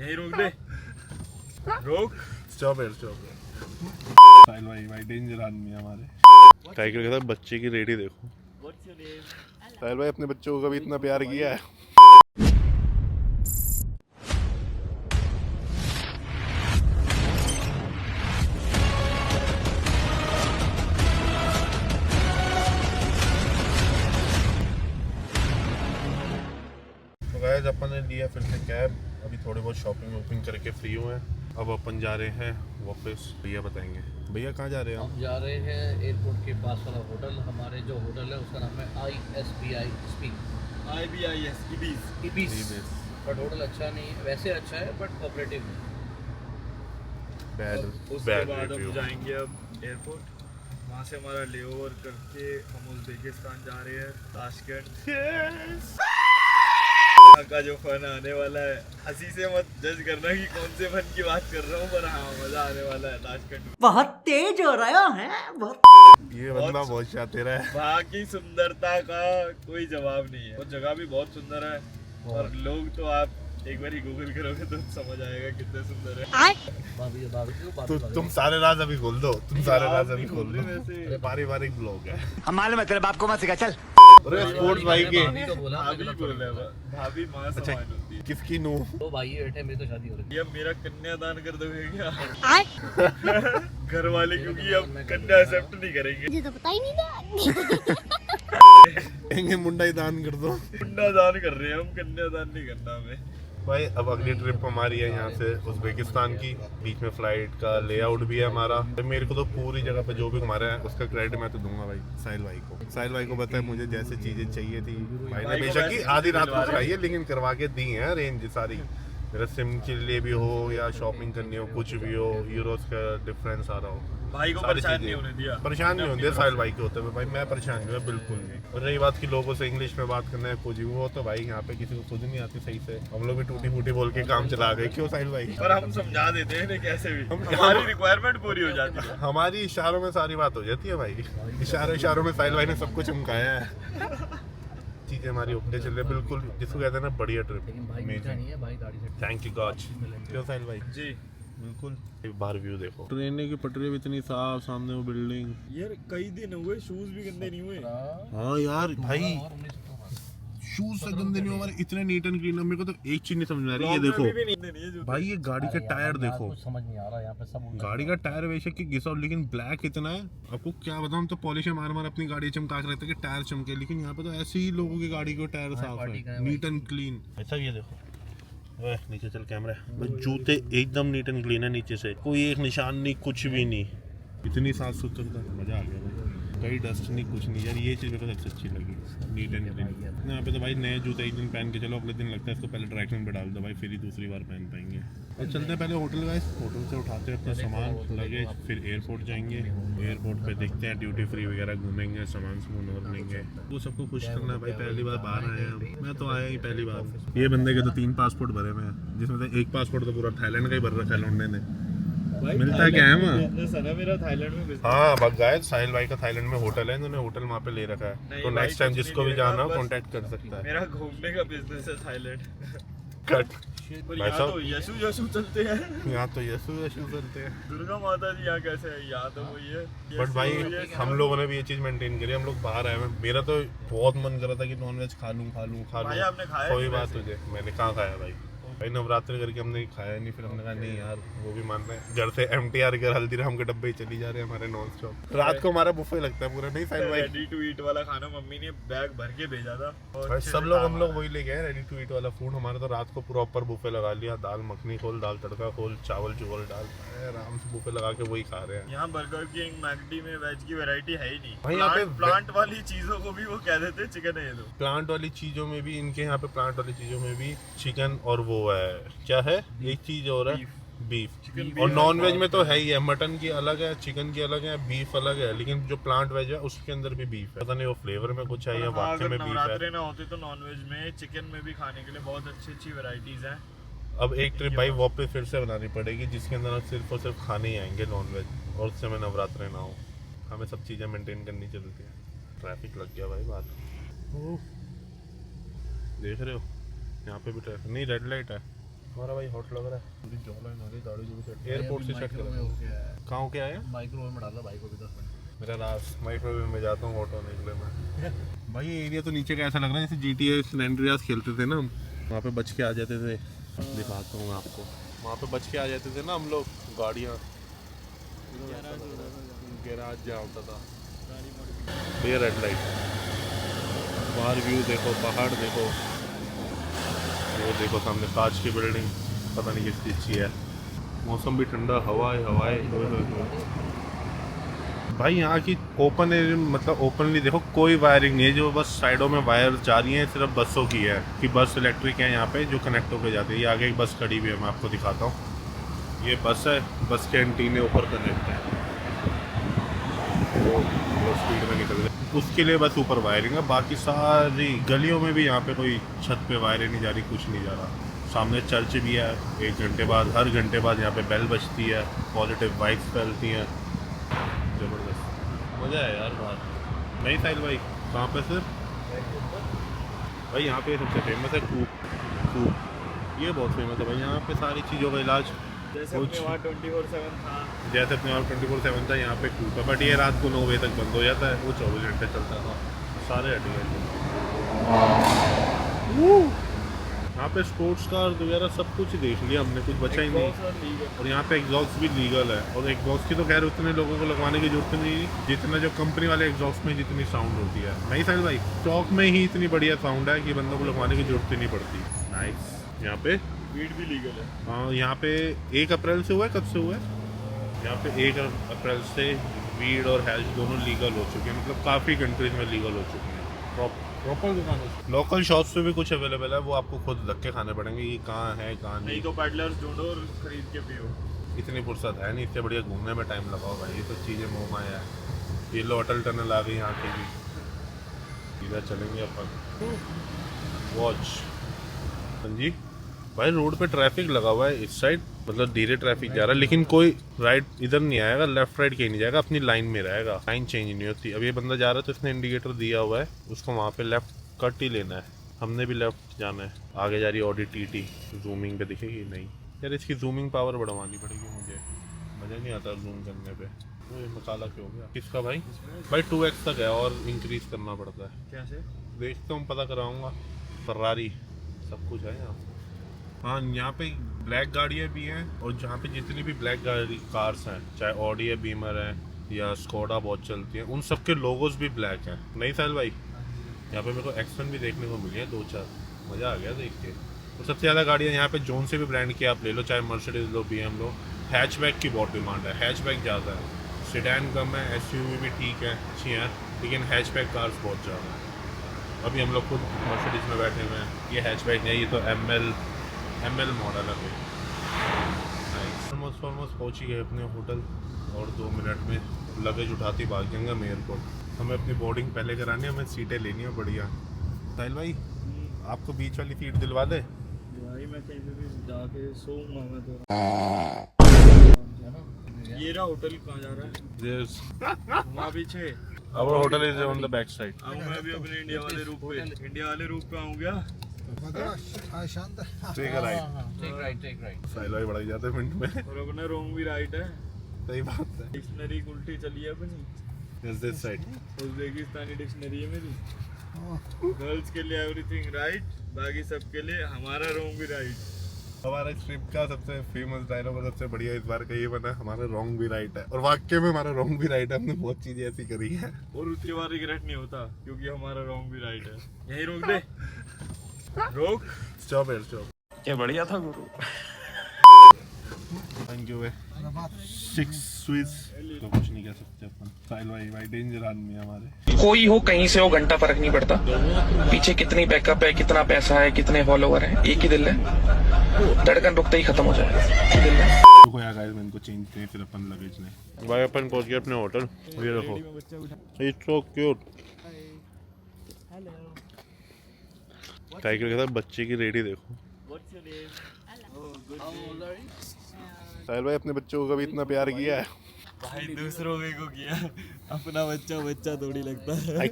यही रोक दे। रोक। स्टॉप साहिल भाई डेंजर आदमी है हमारे। टाइगर कहता है बच्चे की रेडी देखो। साहिल भाई अपने बच्चों को कभी इतना प्यार किया है? गाइस अपन ने लिया फिर से कैब, अभी थोड़े बहुत शॉपिंग वॉपिंग करके फ्री हुए हैं। अब अपन जा रहे हैं वापस। भैया बताएंगे। भैया कहाँ जा रहे हैं? हम जा रहे हैं एयरपोर्ट के पास वाला होटल। हमारे जो होटल है उसका नाम है IBIS। बट होटल अच्छा नहीं है, वैसे अच्छा है बट कोऑपरेटिव नहीं। उसके बाद हम जाएंगे अब एयरपोर्ट। वहाँ से हमारा लेओवर करके हम उज़्बेकिस्तान जा रहे हैं, ताशकंद। का जो फन आने वाला है, हंसी से मत जज करना कि कौन से फन की बात कर रहा हूँ, पर हाँ मजा आने वाला है। ताशकंद बहुत तेज हो रहा है, ये बंदा बहुत शातिर है। वहाँ की सुंदरता का कोई जवाब नहीं है। वो जगह भी बहुत सुंदर है और लोग तो आप एक बार ही गूगल करोगे तो समझ आएगा कितने सुंदर है। तुम सारे राज अभी खोल दो। बारी बारी ब्लॉग है। हम मालूम है तेरे बाप को मत सिखा चल। अरे स्पोर्ट्स भाई के भाभी माँ समान होती है। किसकी नू? तो भाई बैठे, मेरी तो शादी हो रही है। ये मेरा कन्यादान कर दोगे क्या? घर वाले क्योंकि अब कन्या एक्सेप्ट नहीं करेंगे। मुझे तो पता ही नहीं था। कहेंगे मुंडा ही दान कर दो। मुंडा दान कर रहे हैं हम, कन्यादान नहीं करना हमें। भाई अब अगली ट्रिप हमारी है यहाँ से उज़्बेकिस्तान की। बीच में फ्लाइट का लेआउट भी है हमारा। मेरे को तो पूरी जगह पे जो भी घुमा रहा है उसका क्रेडिट मैं तो दूंगा भाई साहिल भाई को। साहिल भाई को पता है मुझे जैसे चीजें चाहिए थी भाई ने बेशक ही आधी रात को खाई है लेकिन करवा के दी है रेंज सारी। मेरा सिम के लिए भी हो या शॉपिंग करनी हो, कुछ भी हो, यूरोस का डिफरेंस आ रहा हो, भाई को परेशान नहीं होने दिया। परेशान नहीं होने दिया साहिल भाई के होते हुए। भाई मैं परेशान नहीं हुआ बिल्कुल नहीं। और रही बात की लोगों से इंग्लिश में बात करना है कुछ भी, वो तो भाई यहाँ पे किसी को खुद नहीं आती सही से। हम लोग भी टूटी फूटी बोल के काम चला गए। क्यों साहिल भाई? पर हम समझा देते हैं कैसे भी, हमारी रिक्वायरमेंट पूरी हो जाती है। हमारी इशारों में सारी बात हो जाती है भाई। इशारों में साहिल भाई ने सब कुछ चमकाया है। चीजें हमारी ओके चल रही है बिल्कुल, जिसको कहते हैं ना बढ़िया ट्रिप। Thank you God. क्यों साहिल भाई? जी बिल्कुल। एक बार व्यू देखो, ट्रेन की पटरी भी इतनी साफ, सामने वो बिल्डिंग। यार कई दिन हुए शूज भी गंदे नहीं हुए। हाँ यार भाई शूज से गंदे नहीं हुए हमारे, इतने नीट एंड क्लीन। मेरे को तो एक चीज नहीं समझ में आ रही। ये देखो भाई, ये गाड़ी का टायर देखो। समझ नहीं आ रहा यहाँ पे सब। गाड़ी का टायर बेशक की घिसा लेकिन ब्लैक इतना है। आपको क्या बताऊं, तो पॉलिश मार मार अपनी गाड़ी चमका के रहते कि टायर चमके, लेकिन यहाँ पे तो ऐसे ही लोगों की गाड़ी के टायर साफ है, नीट एंड क्लीन। अच्छा ये देखो नीचे चल कैमरा। जूते एकदम नीट एंड क्लीन है नीचे से, कोई एक निशान नहीं, कुछ भी नहीं। इतनी साफ सुथरा, मजा आ गया भाई। कहीं डस्ट नहीं, कुछ नहीं यार। ये चीज़ मेरे को सबसे अच्छी लगी, नीट एंड क्लीन। यहाँ पे तो भाई नए जूते एक दिन पहन के चलो, अगले दिन लगता है इसको पहले ड्राई क्लीन पे डाल दो भाई, फिर ही दूसरी बार पहन पाएंगे। और चलते हैं पहले होटल गाइस। होटल से उठाते हैं अपना सामान लगेज, फिर एयरपोर्ट जाएंगे। एयरपोर्ट पे देखते हैं ड्यूटी फ्री वगैरह घूमेंगे, सामान और लेंगे। वो सबको खुश करना है भाई, पहली बार बाहर आए हैं। मैं तो आया ही पहली बार। ये बंदे के तो 3 पासपोर्ट भरे हुए हैं, जिसमें से एक पासपोर्ट तो पूरा थाईलैंड का ही भर रखा है लौंडे ने। मिलता क्या है वहाँ? मेरा थाईलैंड में हाँ बग गए। साहिल भाई का थाईलैंड में होटल है, इन्होंने होटल वहाँ पे ले रखा है। तो नेक्स्ट टाइम जिसको भी जाना हो कांटेक्ट कर सकता है। मेरा घूमने का बिजनेस है थाईलैंड। कट पर यहाँ तो यशु चलते हैं। यहाँ तो यशु चलते हैं। दुर्गा माता जी यहाँ कैसे है? यहाँ तो वही है। बट भाई हम लोगों ने भी ये चीज मेंटेन करी। हम लोग बाहर आए हैं, मेरा तो बहुत मन कर रहा था कि नॉनवेज खा लूँ। भाई आपने खाया? कोई बात तुझे, मैंने कहाँ खाया भाई। भाई नवरात्रि करके हमने खाया नहीं, फिर हमने कहा नहीं यार वो भी मान रहे हैं। घर से MTR घर हल्दीराम के डब्बे ही चली जा रहे हैं हमारे नॉन स्टॉप। रात को हमारा बुफे लगता है पूरा। नहीं साहिल भाई, रेडी टू ईट वाला खाना मम्मी ने बैग भर के भेजा था। भाई सब लोग हम लोग वही ले गए रेडी टू ईट वाला फूड। हमारा तो रात को प्रॉपर बुफे लगा लिया। दाल मखनी खोल, दाल तड़का खोल, चावल चुवल डाल, आराम से बुफे लगा के वही खा रहे हैं। यहाँ बर्गर किंग मैकडी में वेज की वैरायटी है ही नहीं। भाई यहाँ पे प्लांट वाली चीजों को भी वो कह देते चिकन है। ये तो प्लांट वाली चीजों में भी इनके यहाँ पे प्लांट वाली चीजों में भी चिकन और वो है क्या है एक चीज और है बीफ। और नॉन वेज में तो है ही है, मटन की अलग है, चिकन की अलग है, बीफ अलग है। लेकिन जो प्लांट वेज है उसके अंदर भी बीफ है। पता नहीं वो फ्लेवर में कुछ है या वाकई में बीफ है। नवरात्रे ना होते तो नॉन वेज में चिकन में भी खाने के लिए बहुत अच्छी वैरायटीज हैं। अब एक ट्रिप भाई वापस फिर से बनानी पड़ेगी जिसके अंदर सिर्फ और सिर्फ खाने ही आएंगे नॉन वेज, और उस समय नवरात्रे ना हो। हमें सब चीज़ें मेंटेन करनी चलती है। ट्रैफिक लग गया भाई बात। देख रहे हो यहाँ पे भी ट्रैफिक नहीं, रेड लाइट है। हमारा भाई हॉट लग रहा है, पूरी जॉलाइन आ रही, दाढ़ी जो भी सेट एयरपोर्ट से सेट कर कहाँ के आए? माइक्रोवेव में डाला भाई को भी 10 मिनट। मेरा रात माइक्रोवेव में जाता हूँ ऑटो निकले मैं। भाई ये एरिया तो नीचे का ऐसा लग रहा है जैसे GTA सैन एंड्रियास खेलते थे ना हम, वहाँ पे बच के आ जाते थे। दिखाता हूँ मैं आपको, वहाँ पे बच के आ जाते थे ना हम लोग, गाड़ियाँ गैराज जहाँ होता था। ये रेड लाइट, बाहर व्यू देखो, पहाड़ देखो, वो देखो सामने कांच की बिल्डिंग, पता नहीं किस चीज़ की है। मौसम भी ठंडा, हवाएं। भाई यहाँ की ओपन एरिया मतलब ओपनली देखो कोई वायरिंग नहीं है, जो बस साइडों में वायर जा रही है सिर्फ बसों की है कि बस इलेक्ट्रिक है यहाँ पे जो कनेक्ट होकर जाती है। ये आगे एक बस खड़ी हुई है, मैं आपको दिखाता हूँ। ये बस है, बस के एंटीने ऊपर कनेक्ट है, वो स्पीड में निकल रहे, उसके लिए बस ऊपर वायरिंग है। बाकी सारी गलियों में भी यहाँ पे कोई छत पे वायरें नहीं जा रही, कुछ नहीं जा रहा। सामने चर्च भी है, 1 घंटे बाद, हर घंटे बाद यहाँ पे बेल बजती है, पॉजिटिव वाइब्स फैलती हैं। ज़बरदस्त मज़ा है यार बाहर। नहीं साहिल भाई कहाँ पे सर? भाई यहाँ पे सबसे फेमस है कूप, ये बहुत फेमस है भाई। यहाँ पे सारी चीज़ों का इलाज जैसे अपने वहाँ 24/7 था, जैसे अपने वहाँ 24/7 था, यहाँ पे कूप है। बट ये रात को 9 बजे तक बंद हो जाता है, वो 24 घंटे चलता था। सारे हट गए। यहाँ पे स्पोर्ट्स कार वगैरह सब कुछ देख लिया हमने, कुछ बचा ही नहीं। और यहाँ पे एग्जॉस्ट भी लीगल है, और एग्जॉस्ट की तो खैर उतने लोगों को लगवाने की जरूरत नहीं, जितना जो कंपनी वाले एग्जॉस्ट में जितनी साउंड होती है। नहीं साहिल भाई, चौक में ही इतनी बढ़िया साउंड है कि बंदों को लगवाने की जरूरत ही नहीं पड़ती। नाइस। यहाँ पे वीड भी लीगल है। हाँ, यहाँ पे 1 अप्रैल से हुआ है, कब से हुआ है? यहाँ पे 1 अप्रैल से वीड और हैश दोनों लीगल हो चुके हैं, मतलब काफ़ी कंट्रीज में लीगल हो चुके हैं। प्रॉपर दुकान, लोकल शॉप्स पे भी कुछ अवेलेबल है, वो आपको खुद धक्के खाने पड़ेंगे कि कहाँ है कहाँ नहीं। तो पैडलर्स ढूंढो और खरीद के पियो। इतनी फुर्सत है नहीं, इससे बढ़िया घूमने में टाइम लगाओ भाई। ये सब चीज़ें मोह माया है। ये लो अटल टनल आ गई यहाँ की भी, इधर चलेंगे अपन। वॉच हाँ जी भाई, रोड पे ट्रैफिक लगा हुआ है इस साइड, मतलब धीरे ट्रैफिक जा रहा है, लेकिन कोई राइट इधर नहीं आएगा, लेफ्ट राइट कहीं नहीं जाएगा, अपनी लाइन में रहेगा। लाइन चेंज नहीं होती। अब ये बंदा जा रहा है तो इसने इंडिकेटर दिया हुआ है, उसको वहाँ पे लेफ्ट कट ही लेना है। हमने भी लेफ्ट जाना है। आगे जा रही ऑडी TT, जूमिंग पे दिखेगी नहीं यार, इसकी जूमिंग पावर बढ़वानी पड़ेगी मुझे, मज़ा नहीं आता जूम करने पे। वो मसाला क्यों हो गया किसका भाई? भाई 2x तक है और इंक्रीज करना पड़ता है। कैसे देखता हूँ, पता कराऊंगा। फरारी सब कुछ है यहाँ। हाँ, यहाँ पे ब्लैक गाड़ियाँ भी हैं, और जहाँ पे जितनी भी ब्लैक गाड़ी कार्स हैं, चाहे ऑडी है, बीमर है या स्कोडा बहुत चलती है, उन सब के लोगोज भी ब्लैक हैं। नहीं साहिल भाई, यहाँ पे मेरे को एक्सन भी देखने को मिली है 2-4, मज़ा आ गया देख के। और सबसे ज़्यादा गाड़ियाँ यहाँ पे जोन से भी ब्रांड की आप ले लो, चाहे मर्सिडीज लो, BM लो। हैचबैक की बहुत डिमांड है, हैचबैक ज़्यादा है। सेडान कम है, SUV भी ठीक है, अच्छी हैं, लेकिन हैचबैक कार्स बहुत ज़्यादा है। अभी हम लोग खुद मर्सिडीज में बैठे हुए हैं। ये हैचबैक नहीं, ये तो ML मॉडल है कोई। ऑलमोस्ट पहुँच ही गए अपने होटल, और 2 मिनट में लगेज उठाती भाग जाएंगे हम एयरपोर्ट। हमें अपनी बोर्डिंग पहले करानी है, हमें सीटें लेनी है बढ़िया। साहिल भाई, आपको बीच वाली सीट दिलवा दे? भाई मैं कहीं पे भी जाके सोऊंगा मैं तो। ये रहा होटल, कहाँ जा रहा है? वहाँ पीछे। Our hotel is on the back side. अब मैं भी अपने इंडिया वाले रूप पे आऊँ क्या? Take a right. Take right. Sahil भाई बढ़ा ही जाते हैं मिनट में। और अपना रॉन्ग भी राइट है। सही बात है। डिक्शनरी उल्टी चली है अपनी। Yes, this side. उज़्बेकिस्तानी डिक्शनरी है मेरी। गर्ल्स के लिए एवरीथिंग राइट, बाकी सब के लिए हमारा रॉन्ग भी राइट। हमारा इस ट्रिप का सबसे फेमस डायलॉग और सबसे बढ़िया इस बार का ये बना, हमारा रॉन्ग भी राइट है। और वाकई में हमारा रॉन्ग भी राइट है, हमने बहुत चीजें ऐसी करी है और उसके बाद रिग्रेट नहीं होता, क्योंकि हमारा रॉन्ग भी राइट है। यही रोक दे, रोक। स्टॉप है, स्टॉप। क्या बढ़िया था गुरु। थैंक यू भाई। 6 स्विस तो कुछ नहीं कह सकते अपन। साहिल भाई डेंजर आदमी है हमारे। कोई हो कहीं से हो घंटा फर्क नहीं पड़ता, पीछे कितनी बैकअप है, कितना पैसा है, कितने फॉलोवर है, एक ही दिल है, धड़कन रुकते ही खत्म हो जाएगा। तो यार गाइस, मैं इनको चेंज किए फिर अपन लगेज ले। भाई अपन पहुंच गए अपने होटल। ये देखो, इट्स सो क्यूट। टाइगर के साथ बच्चे की रेडी देखो। साहिल भाई अपने बच्चों को कभी इतना प्यार किया है? भाई दूसरों को किया, अपना बच्चा थोड़ी लगता है।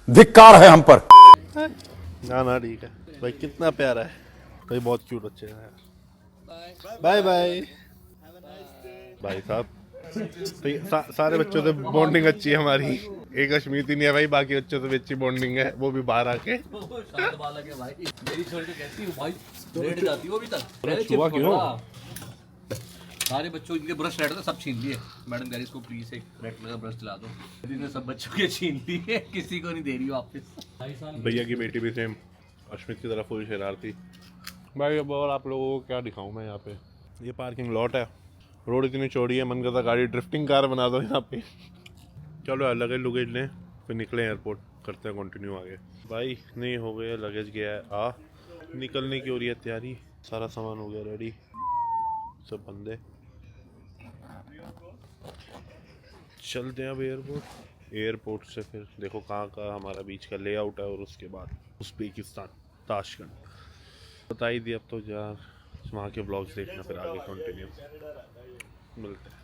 धिक्कार है हम पर। ना ठीक है भाई, कितना प्यारा है। भाई बहुत क्यूट बच्चे हैं। बाय बाय भाई साहब। तो सारे बच्चों से बॉन्डिंग अच्छी है हमारी। एक अश्मीती नहीं है भाई, बाकी बच्चों से भी अच्छी बॉन्डिंग है, वो भी बाहर आके। शांत बालक है भाई। मेरी छोरी तो कैसी है भाई, लेट जाती है वो अभी तक। अरे छुआ क्यों? सारे बच्चों इनके ब्रश रेड थे, सब छीन लिए। मैडम कह रही इसको प्लीज एक रेड कलर का ब्रश दिला दो। इन्होंने सब बच्चों के छीन लिए, किसी को नहीं दे रही वापस। भैया की बेटी भी सेम अश्मित की तरह फुल शरारती। भाई अब और आप लोगों को क्या दिखाऊं मैं यहाँ पे। ये पार्किंग लॉट है, रोड इतनी चौड़ी है, मन करता गाड़ी ड्रिफ्टिंग कार बना दो यहाँ पे। चलो लगेज लुगेज लें फिर निकले एयरपोर्ट, करते हैं कंटिन्यू आगे। भाई नहीं हो गया, लगेज गया है निकलने की हो रही है तैयारी। सारा सामान हो गया रेडी, सब बंदे चलते हैं अब एयरपोर्ट से। फिर देखो कहाँ का हमारा बीच का लेआउट है और उसके बाद उज़्बेकिस्तान ताशकंद बता ही दिया। अब तो यार वहाँ के ब्लॉग्स देखना, फिर आगे कंटिन्यू मिलते हैं।